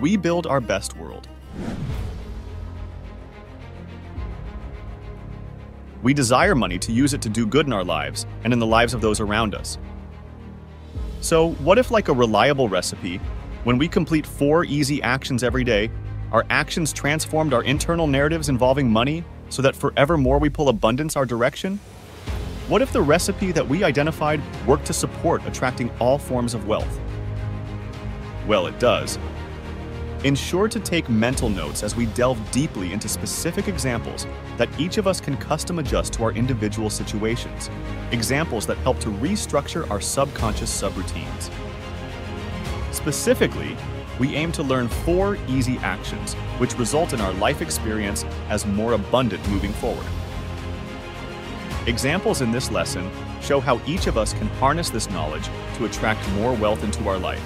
We build our best world. We desire money to use it to do good in our lives and in the lives of those around us. So, what if, like a reliable recipe, when we complete 4 easy actions every day, our actions transformed our internal narratives involving money so that forevermore we pull abundance our direction? What if the recipe that we identified worked to support attracting all forms of wealth? Well, it does. Ensure to take mental notes as we delve deeply into specific examples that each of us can custom adjust to our individual situations, examples that help to restructure our subconscious subroutines. Specifically, we aim to learn 4 easy actions which result in our life experience as more abundant moving forward. Examples in this lesson show how each of us can harness this knowledge to attract more wealth into our life.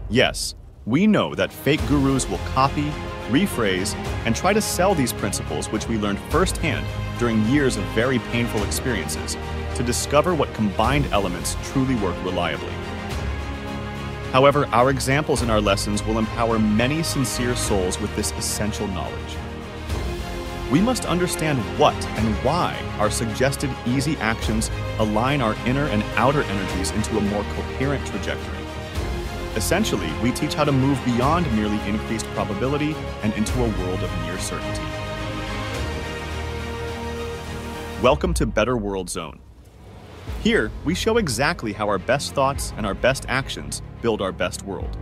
Yes, we know that fake gurus will copy, rephrase, and try to sell these principles which we learned firsthand during years of very painful experiences to discover what combined elements truly work reliably. However, our examples in our lessons will empower many sincere souls with this essential knowledge. We must understand what and why our suggested easy actions align our inner and outer energies into a more coherent trajectory. Essentially, we teach how to move beyond merely increased probability and into a world of near certainty. Welcome to Better World Zone. Here, we show exactly how our best thoughts and our best actions build our best world.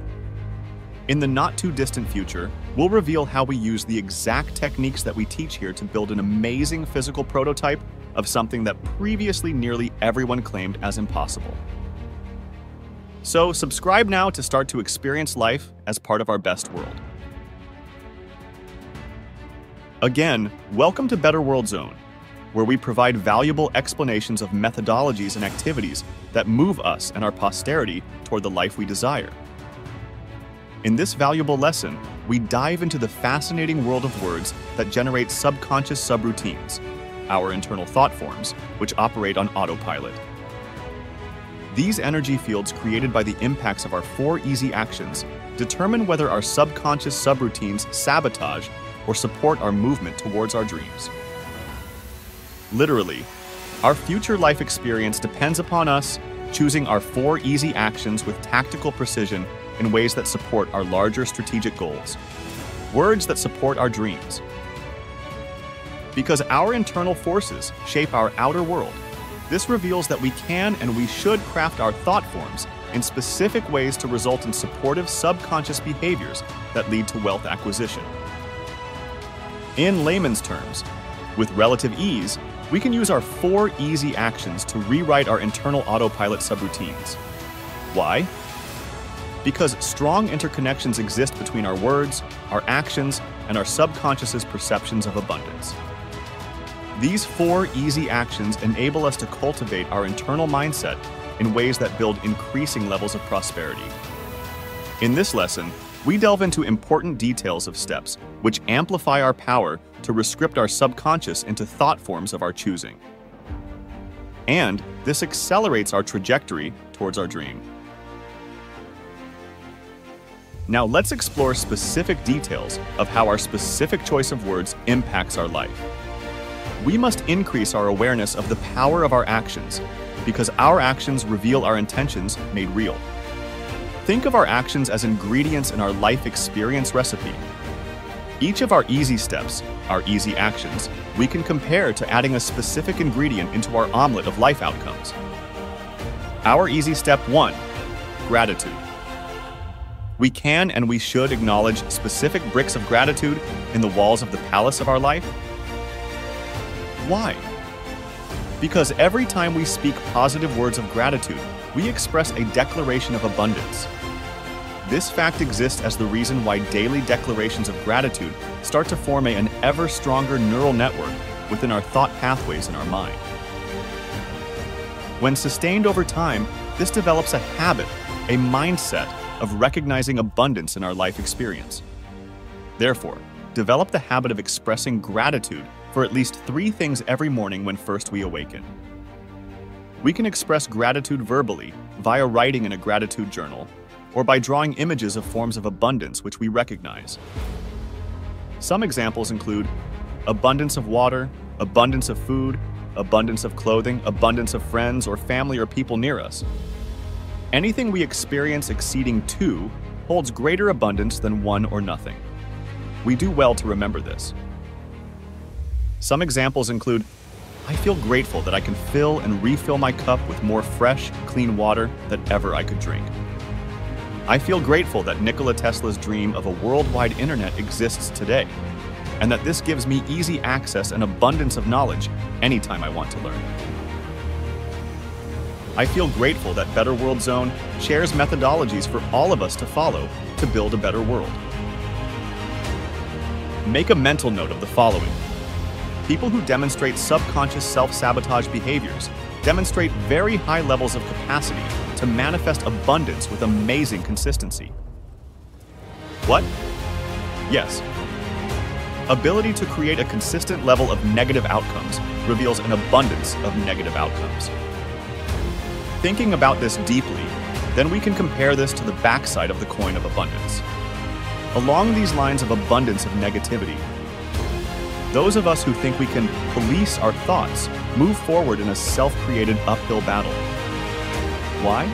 In the not-too-distant future, we'll reveal how we use the exact techniques that we teach here to build an amazing physical prototype of something that previously nearly everyone claimed as impossible. So, subscribe now to start to experience life as part of our best world. Again, welcome to Better World Zone, where we provide valuable explanations of methodologies and activities that move us and our posterity toward the life we desire. In this valuable lesson, we dive into the fascinating world of words that generate subconscious subroutines, our internal thought forms, which operate on autopilot. These energy fields created by the impacts of our 4 easy actions determine whether our subconscious subroutines sabotage or support our movement towards our dreams. Literally, our future life experience depends upon us choosing our 4 easy actions with tactical precision in ways that support our larger strategic goals, words that support our dreams. Because our internal forces shape our outer world, this reveals that we can and we should craft our thought forms in specific ways to result in supportive subconscious behaviors that lead to wealth acquisition. In layman's terms, with relative ease, we can use our 4 easy actions to rewrite our internal autopilot subroutines. Why? Because strong interconnections exist between our words, our actions, and our subconscious's perceptions of abundance. These 4 easy actions enable us to cultivate our internal mindset in ways that build increasing levels of prosperity. In this lesson, we delve into important details of steps which amplify our power to rescript our subconscious into thought forms of our choosing. And this accelerates our trajectory towards our dream. Now let's explore specific details of how our specific choice of words impacts our life. We must increase our awareness of the power of our actions, because our actions reveal our intentions made real. Think of our actions as ingredients in our life experience recipe. Each of our easy steps, our easy actions, we can compare to adding a specific ingredient into our omelet of life outcomes. Our easy step 1, gratitude. We can and we should acknowledge specific bricks of gratitude in the walls of the palace of our life. Why? Because every time we speak positive words of gratitude, we express a declaration of abundance. This fact exists as the reason why daily declarations of gratitude start to form an ever stronger neural network within our thought pathways in our mind. When sustained over time, this develops a habit, a mindset of recognizing abundance in our life experience. Therefore, develop the habit of expressing gratitude for at least 3 things every morning when first we awaken. We can express gratitude verbally via writing in a gratitude journal, or by drawing images of forms of abundance which we recognize. Some examples include abundance of water, abundance of food, abundance of clothing, abundance of friends or family or people near us. Anything we experience exceeding 2 holds greater abundance than 1 or nothing. We do well to remember this. Some examples include, I feel grateful that I can fill and refill my cup with more fresh, clean water than ever I could drink. I feel grateful that Nikola Tesla's dream of a worldwide internet exists today, and that this gives me easy access and abundance of knowledge anytime I want to learn. I feel grateful that Better World Zone shares methodologies for all of us to follow to build a better world. Make a mental note of the following. People who demonstrate subconscious self-sabotage behaviors demonstrate very high levels of capacity to manifest abundance with amazing consistency. What? Yes. Ability to create a consistent level of negative outcomes reveals an abundance of negative outcomes. Thinking about this deeply, then we can compare this to the backside of the coin of abundance. Along these lines of abundance of negativity, those of us who think we can police our thoughts move forward in a self-created uphill battle. Why?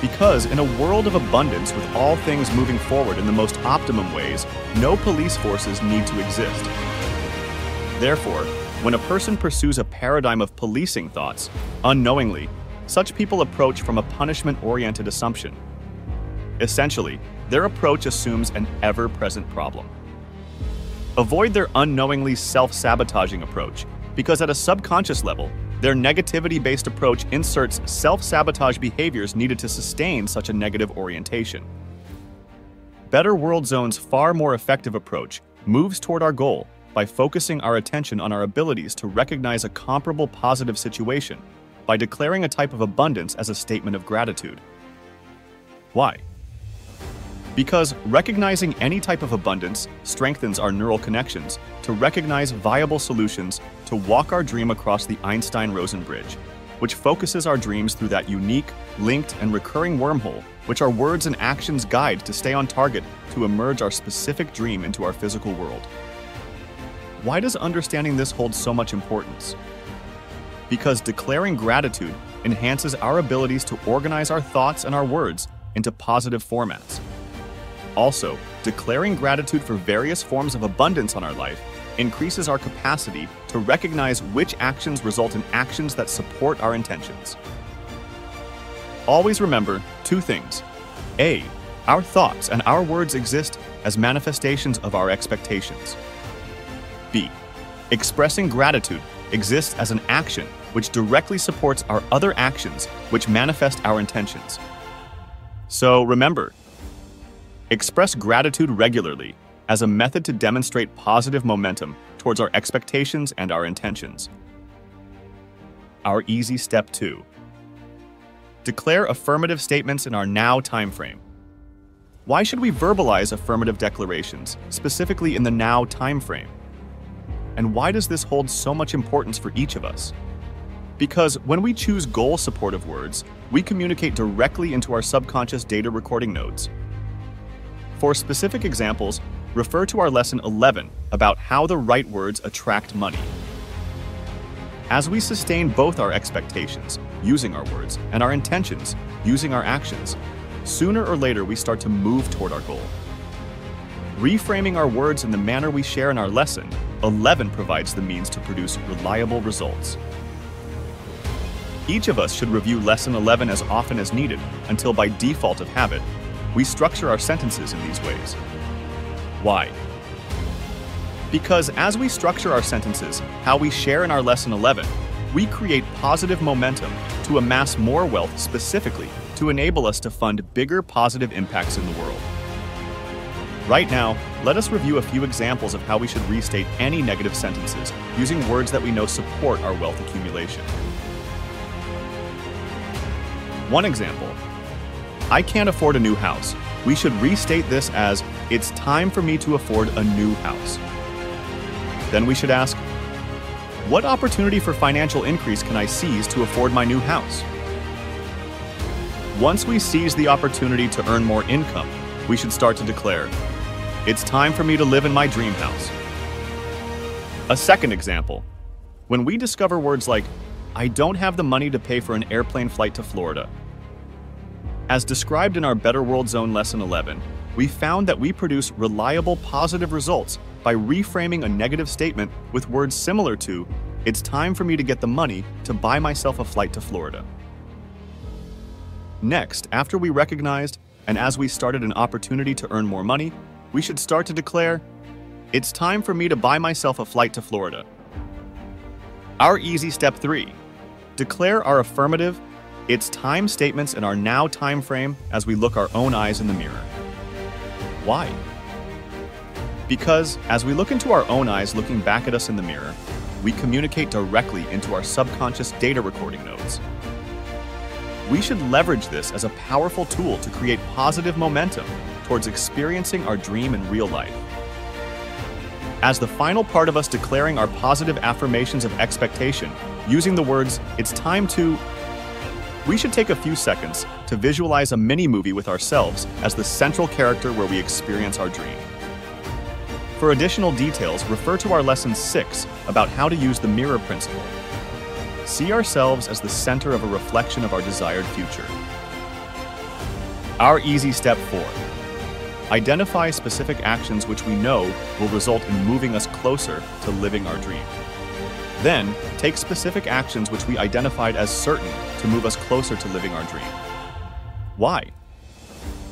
Because in a world of abundance with all things moving forward in the most optimum ways, no police forces need to exist. Therefore, when a person pursues a paradigm of policing thoughts, unknowingly, such people approach from a punishment-oriented assumption. Essentially, their approach assumes an ever-present problem. Avoid their unknowingly self-sabotaging approach, because at a subconscious level, their negativity-based approach inserts self-sabotage behaviors needed to sustain such a negative orientation. Better World Zone's far more effective approach moves toward our goal by focusing our attention on our abilities to recognize a comparable positive situation by declaring a type of abundance as a statement of gratitude. Why? Because recognizing any type of abundance strengthens our neural connections to recognize viable solutions to walk our dream across the Einstein-Rosen bridge, which focuses our dreams through that unique, linked, and recurring wormhole which our words and actions guide to stay on target to emerge our specific dream into our physical world. Why does understanding this hold so much importance? Because declaring gratitude enhances our abilities to organize our thoughts and our words into positive formats. Also, declaring gratitude for various forms of abundance on our life increases our capacity to recognize which actions result in actions that support our intentions. Always remember 2 things. A, our thoughts and our words exist as manifestations of our expectations. B, expressing gratitude exists as an action which directly supports our other actions which manifest our intentions. So remember, express gratitude regularly as a method to demonstrate positive momentum towards our expectations and our intentions. Our easy step 2. Declare affirmative statements in our now time frame. Why should we verbalize affirmative declarations, specifically in the now time frame? And why does this hold so much importance for each of us? Because when we choose goal-supportive words, we communicate directly into our subconscious data recording nodes. For specific examples, refer to our lesson 11 about how the right words attract money. As we sustain both our expectations, using our words, and our intentions, using our actions, sooner or later we start to move toward our goal. Reframing our words in the manner we share in our lesson 11 provides the means to produce reliable results. Each of us should review lesson 11 as often as needed until, by default of habit, we structure our sentences in these ways. Why? Because as we structure our sentences, how we share in our lesson 11, we create positive momentum to amass more wealth specifically to enable us to fund bigger positive impacts in the world. Right now, let us review a few examples of how we should restate any negative sentences using words that we know support our wealth accumulation. One example, I can't afford a new house. We should restate this as, it's time for me to afford a new house. Then we should ask, what opportunity for financial increase can I seize to afford my new house? Once we seize the opportunity to earn more income, we should start to declare, "It's time for me to live in my dream house." A second example, when we discover words like, "I don't have the money to pay for an airplane flight to Florida." As described in our Better World Zone Lesson 11, we found that we produce reliable positive results by reframing a negative statement with words similar to, "It's time for me to get the money to buy myself a flight to Florida." Next, after we recognized, and as we started an opportunity to earn more money, we should start to declare, "It's time for me to buy myself a flight to Florida." Our easy step 3, declare our affirmative, "It's time" statements in our now time frame as we look our own eyes in the mirror. Why? Because as we look into our own eyes looking back at us in the mirror, we communicate directly into our subconscious data recording nodes. We should leverage this as a powerful tool to create positive momentum towards experiencing our dream in real life. As the final part of us declaring our positive affirmations of expectation, using the words, "It's time to," we should take a few seconds to visualize a mini-movie with ourselves as the central character where we experience our dream. For additional details, refer to our Lesson 6 about how to use the mirror principle. See ourselves as the center of a reflection of our desired future. Our easy step 4. Identify specific actions which we know will result in moving us closer to living our dream. Then, take specific actions which we identified as certain to move us closer to living our dream. Why?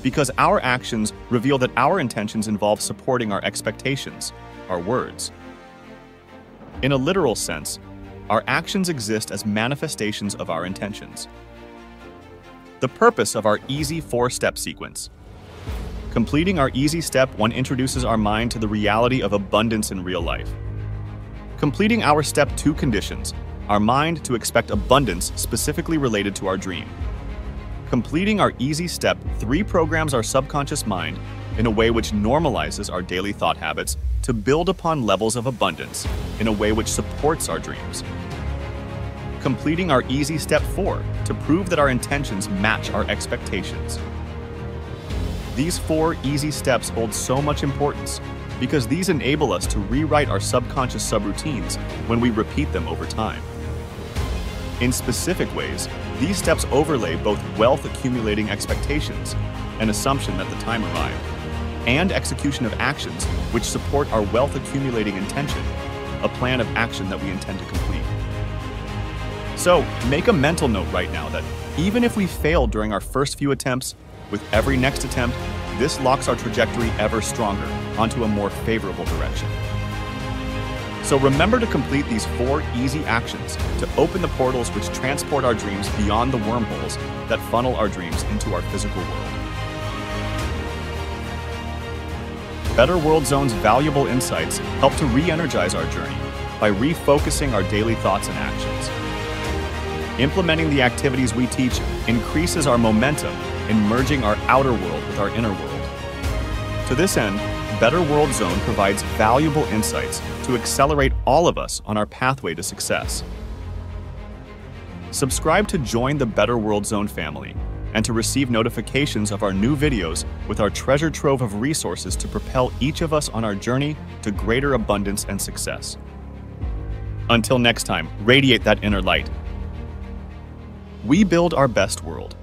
Because our actions reveal that our intentions involve supporting our expectations, our words. In a literal sense, our actions exist as manifestations of our intentions. The purpose of our easy 4-step sequence. Completing our easy step 1 introduces our mind to the reality of abundance in real life. Completing our step 2 conditions our mind to expect abundance specifically related to our dream. Completing our easy step 3 programs our subconscious mind in a way which normalizes our daily thought habits to build upon levels of abundance in a way which supports our dreams. Completing our easy step 4 to prove that our intentions match our expectations. These 4 easy steps hold so much importance because these enable us to rewrite our subconscious subroutines when we repeat them over time. In specific ways, these steps overlay both wealth accumulating expectations, an assumption that the time arrived, and execution of actions which support our wealth accumulating intention, a plan of action that we intend to complete. So, make a mental note right now that even if we fail during our first few attempts, with every next attempt, this locks our trajectory ever stronger onto a more favorable direction. So remember to complete these 4 easy actions to open the portals which transport our dreams beyond the wormholes that funnel our dreams into our physical world. Better World Zone's valuable insights help to re-energize our journey by refocusing our daily thoughts and actions. Implementing the activities we teach increases our momentum in merging our outer world with our inner world. To this end, Better World Zone provides valuable insights to accelerate all of us on our pathway to success. Subscribe to join the Better World Zone family and to receive notifications of our new videos with our treasure trove of resources to propel each of us on our journey to greater abundance and success. Until next time, radiate that inner light. We build our best world.